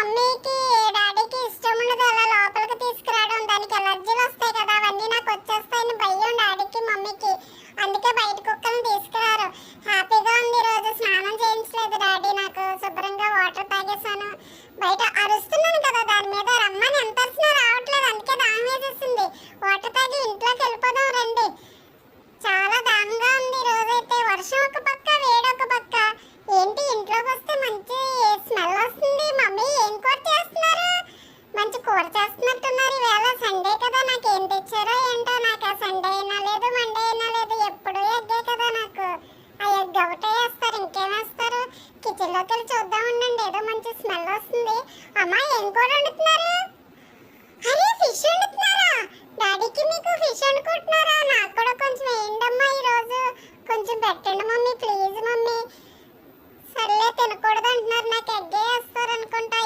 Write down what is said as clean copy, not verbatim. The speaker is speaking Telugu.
మమ్మీకి డాడీకి ఇష్టం ఉండదు అలా లోపలికి తీసుకురావడం, దానికి ఎలర్జీలు వస్తాయి కదా, అవన్నీ నాకు వచ్చేస్తాయని భయం డాడీకి మమ్మీకి. అందుకే బయట కుక్కలను తీసుకురారు. హ్యాపీగా ఉంది. రోజు స్నానం చేయించలేదు డాడీ నాకు, శుభ్రంగా వాటర్ తాగేశాను. బయట అరుస్తున్నాను కదా దాని మీద, రమ్మని ఎంత అరిచినా రావట్లేదు, అందుకే దాహం వేసేసింది. వాటర్ తాగి ఇంట్లోకి వెళ్ళిపోదాం రండి. చాలా దాహంగా ఉంది రోజైతే. వర్షం ఒక పక్క, వేడి ఒక పక్క. ఏంటి ఇంట్లోకి వస్తే మంచి స్మెల్ వస్తుంది. మమ్మీ ఏం కూర చేస్తున్నారు? మంచి కూర చేస్తున్నట్టున్నారు. ఈవేళ సండే కదా, నాకు ఏం తెచ్చారో ఏంటో. నాకు ఆ సండే అయినా లేదు, మండే అయినా లేదు, ఎప్పుడు ఎగ్గే కదా నాకు. ఆ ఎగ్ ఒకటే వేస్తారు, ఇంకేం వేస్తారు? కిచెన్లోకి వెళ్ళి చూద్దాం ఉండండి, ఏదో మంచి స్మెల్ వస్తుంది. అమ్మా ఏం కూర వండుతున్నారు? అరే ఫిష్ వండుతున్నారా? డాడీకి మీకు ఫిష్ వండుకుంటున్నారా? నాకు కూడా కొంచెం వేయండమ్మా ఈరోజు, కొంచెం పెట్టండి మమ్మీ, ప్లీజ్ మమ్మీ. సర్లే తినకూడదు అంటున్నారు, నాకు ఎగ్గే వేస్తారు అనుకుంటా.